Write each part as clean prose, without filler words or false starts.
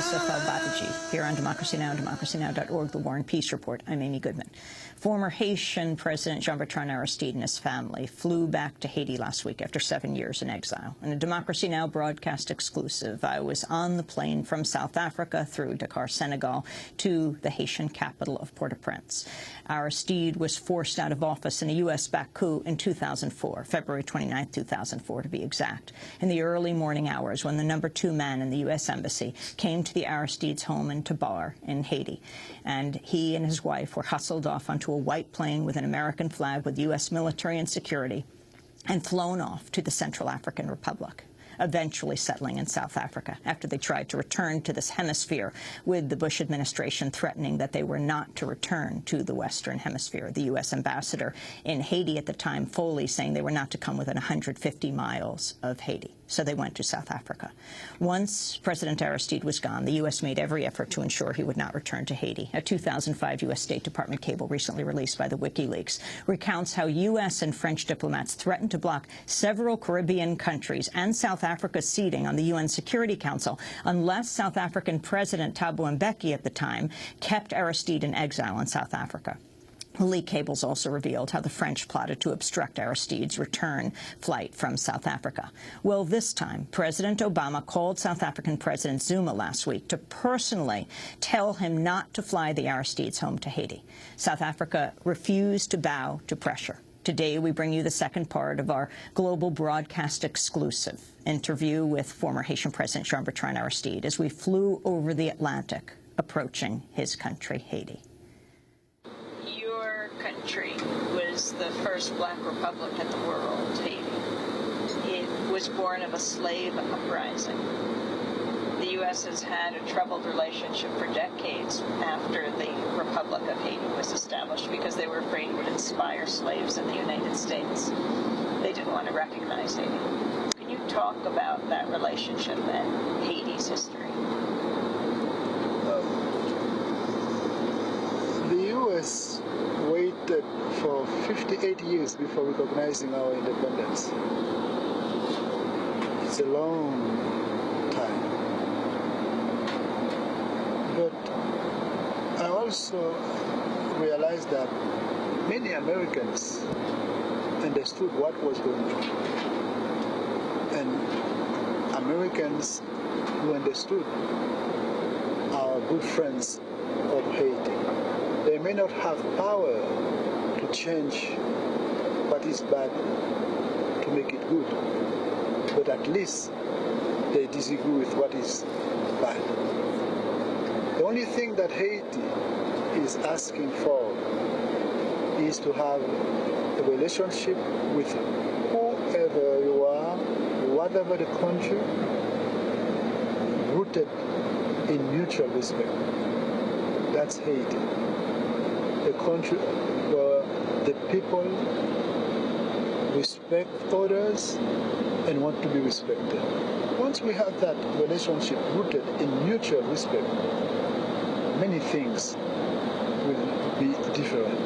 Yusuf al-Babaji here on Democracy Now!, democracynow.org, The War and Peace Report. I'm Amy Goodman. Former Haitian President Jean-Bertrand Aristide and his family flew back to Haiti last week after 7 years in exile. In a Democracy Now! Broadcast exclusive, I was on the plane from South Africa through Dakar, Senegal, to the Haitian capital of Port-au-Prince. Aristide was forced out of office in a U.S.-backed coup in 2004, February 29, 2004 to be exact. In the early morning hours, when the #2 man in the U.S. Embassy came to the Aristide's home in Tabar in Haiti, and he and his wife were hustled off onto a white plane with an American flag with U.S. military and security and flown off to the Central African Republic, eventually settling in South Africa after they tried to return to this hemisphere, with the Bush administration threatening that they were not to return to the Western Hemisphere. The U.S. ambassador in Haiti at the time, Foley, saying they were not to come within 150 miles of Haiti. So they went to South Africa. Once President Aristide was gone, the U.S. made every effort to ensure he would not return to Haiti. A 2005 U.S. State Department cable recently released by the WikiLeaks recounts how U.S. and French diplomats threatened to block several Caribbean countries and South Africa's seating on the UN Security Council unless South African President Thabo Mbeki at the time kept Aristide in exile in South Africa. The leaked cables also revealed how the French plotted to obstruct Aristide's return flight from South Africa. Well, this time, President Obama called South African President Zuma last week to personally tell him not to fly the Aristides home to Haiti. South Africa refused to bow to pressure. Today, we bring you the second part of our global broadcast exclusive interview with former Haitian President Jean-Bertrand Aristide as we flew over the Atlantic, approaching his country, Haiti. Country was the first black republic in the world, Haiti. It was born of a slave uprising. The U.S. has had a troubled relationship for decades after the Republic of Haiti was established because they were afraid it would inspire slaves in the United States. They didn't want to recognize Haiti. Can you talk about that relationship and Haiti's history? The U.S. waited for 58 years before recognizing our independence. It's a long time. But I also realized that many Americans understood what was going on. And Americans who understood our good friends of Haiti. They may not have power to change what is bad to make it good, but at least they disagree with what is bad. The only thing that Haiti is asking for is to have a relationship with whoever you are, whatever the country, rooted in mutual respect. That's Haiti. A country where the people respect others and want to be respected. Once we have that relationship rooted in mutual respect, many things will be different.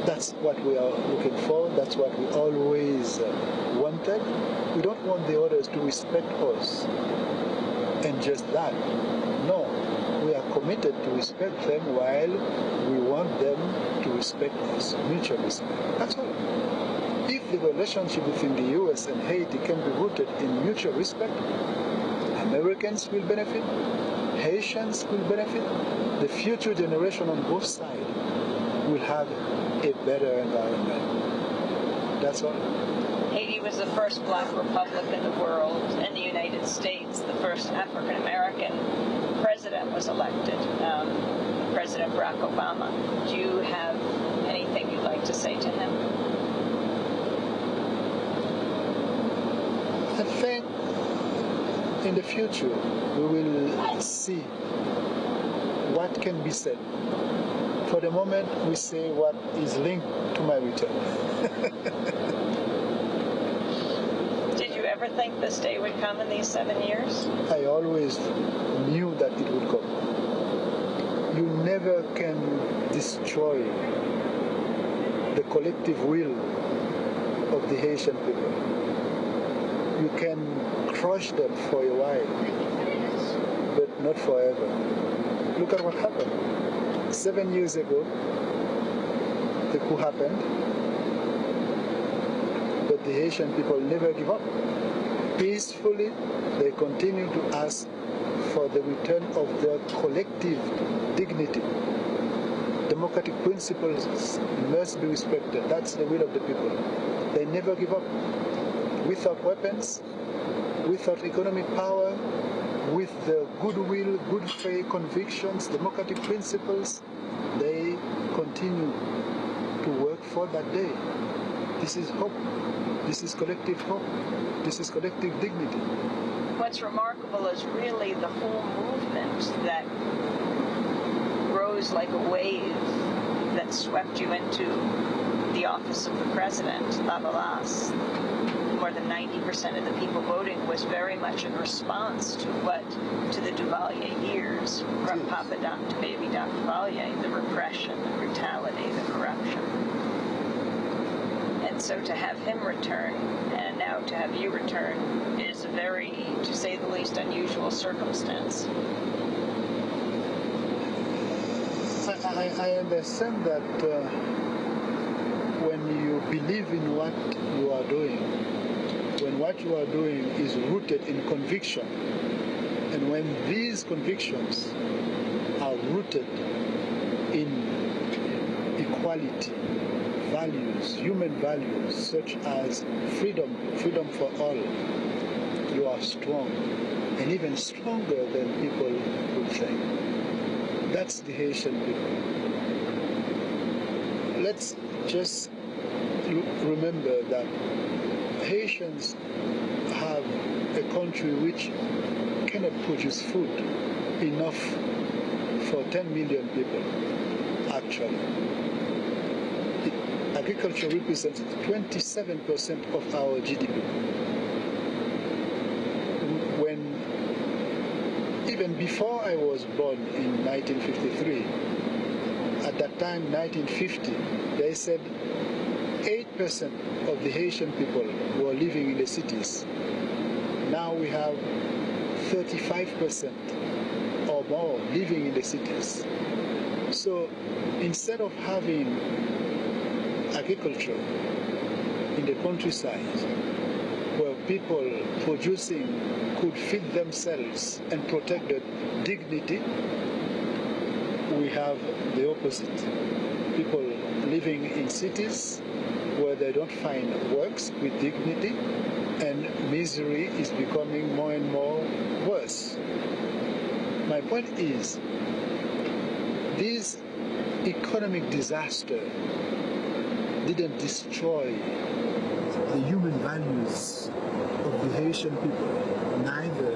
That's what we are looking for. That's what we always wanted. We don't want the others to respect us. And just that. No. We are committed to respect them while we want them to respect us, mutual respect. That's all. If the relationship between the U.S. and Haiti can be rooted in mutual respect, Americans will benefit, Haitians will benefit, the future generation on both sides will have a better environment. That's all. Haiti was the first black republic in the world, and the United States, the first African-American president was elected, President Barack Obama. Do you have anything you'd like to say to him? I think in the future we will see what can be said. For the moment, we say what is linked to my return. Did you ever think this day would come in these 7 years? I always knew that it would come. You never can destroy the collective will of the Haitian people. You can crush them for a while, but not forever. Look at what happened. 7 years ago, the coup happened, but the Haitian people never give up. Peacefully, they continue to ask for the return of their collective dignity. Democratic principles must be respected. That's the will of the people. They never give up. Without weapons, without economic power, with the goodwill, good faith convictions, democratic principles, they continue to work for that day. This is hope. This is collective hope. This is collective dignity. What's remarkable is really the whole movement that rose like a wave that swept you into the office of the president, La Valasse. More than 90% of the people voting was very much in response to the Duvalier years, from Papa Doc to Baby Doc Duvalier, the repression, the brutality, the corruption. And so to have him return, and now to have you return, is a very, to say the least, unusual circumstance. I understand that when you believe in what you are doing, when what you are doing is rooted in conviction, and when these convictions are rooted in equality, values, human values, such as freedom for all, you are strong, and even stronger than people would think. That's the Haitian people. Let's just remember that Haitians have a country which cannot produce food enough for 10 million people, actually. Agriculture represents 27% of our GDP. Even before I was born in 1953, at that time, 1950, they said 8% of the Haitian people were living in the cities. Now we have 35% or more living in the cities. So instead of having agriculture in the countryside, where people producing could feed themselves and protect their dignity, we have the opposite. People living in cities where they don't find works with dignity, and misery is becoming more and more worse. My point is, this economic disaster didn't destroy the human values of the Haitian people, neither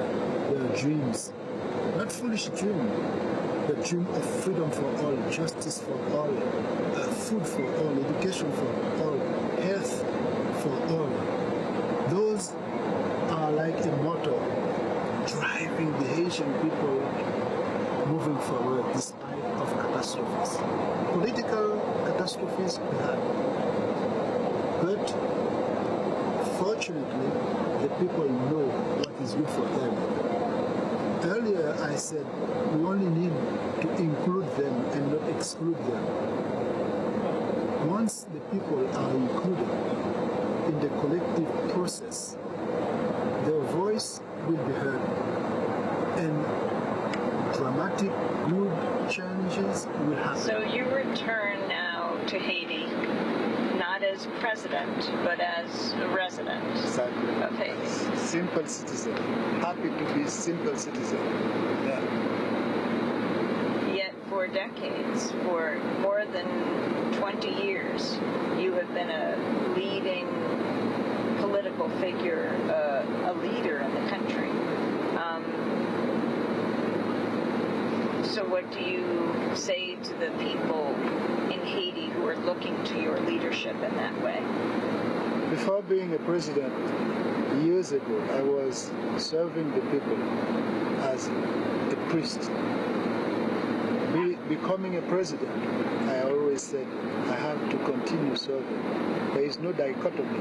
their dreams, not foolish dream, the dream of freedom for all, justice for all, food for all, education for all, health for all. Those are like a motor driving the Haitian people moving forward despite of catastrophes. Political catastrophes we had. But fortunately, the people know what is good for them. Earlier I said we only need to include them and not exclude them. Once the people are included in the collective process, their voice will be heard, and dramatic good changes will happen. So you return now to Haiti, not as president, but as a resident of Haiti. Simple citizen. Happy to be simple citizen. Yeah. Yet for decades, for more than 20 years, you have been a leading political figure, a leader in the country. So what do you say to the people in Haiti who are looking to your leadership in that way? Before being a president, years ago, I was serving the people as a priest. Becoming a president, I always said, I have to continue serving. There is no dichotomy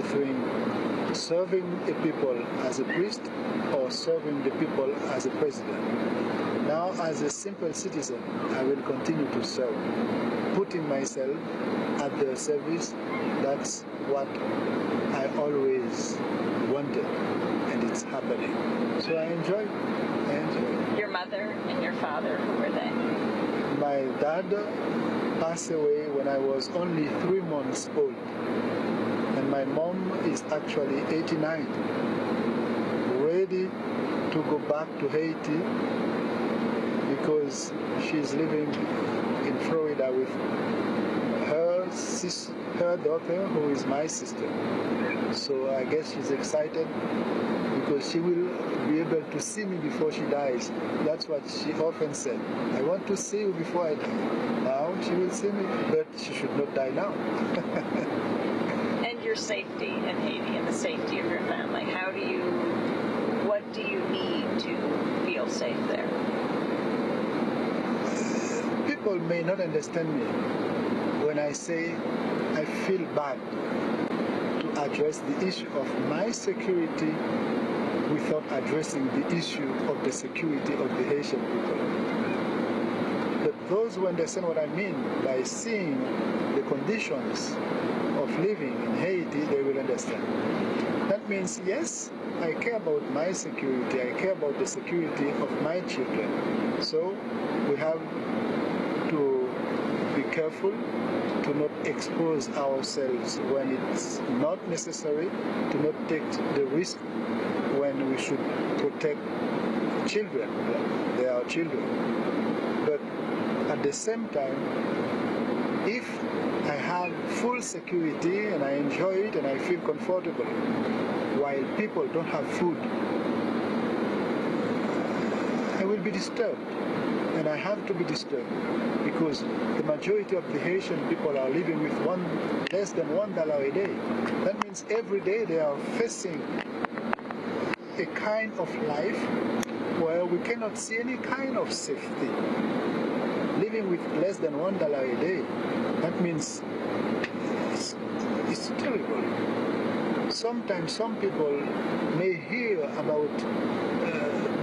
between serving the people as a priest or serving the people as a president. Now, as a simple citizen, I will continue to serve, putting myself at their service. That's what I always wanted, and it's happening. So I enjoy it. Your mother and your father, who were they? My dad passed away when I was only 3 months old, and my mom is actually 89, ready to go back to Haiti because she's living in Florida with her daughter, who is my sister. So I guess she's excited because she will be able to see me before she dies. That's what she often said. I want to see you before I die. Now she will see me, but she should not die now. And your safety in Haiti and the safety of your family, what do you need to feel safe there? People may not understand me when I say I feel bad to address the issue of my security without addressing the issue of the security of the Haitian people. But those who understand what I mean by seeing the conditions of living in Haiti, they will understand. That means, yes, I care about my security, I care about the security of my children. So we have to be careful to not expose ourselves when it's not necessary, to not take the risk when we should protect children. They are children. But at the same time, if I have full security and I enjoy it and I feel comfortable, while people don't have food, I will be disturbed. And I have to be disturbed because the majority of the Haitian people are living with less than $1 a day. That means every day they are facing a kind of life where we cannot see any kind of safety. Living with less than $1 a day, that means it's terrible. Sometimes some people may hear about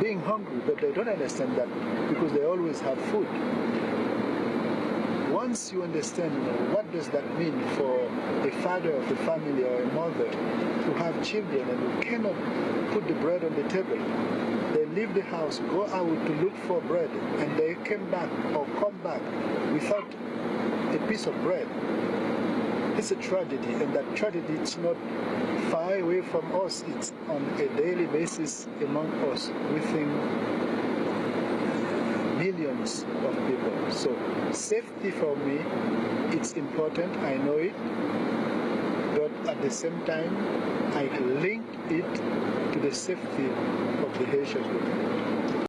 being hungry, but they don't understand that because they always have food. Once you understand what does that mean for a father of the family or a mother to have children and who cannot put the bread on the table, they leave the house, go out to look for bread, and they come back without a piece of bread. It's a tragedy, and that tragedy is not far away from us. It's on a daily basis among us within millions of people. So safety for me, it's important, I know it, but at the same time, I link it to the safety of the Haitian people.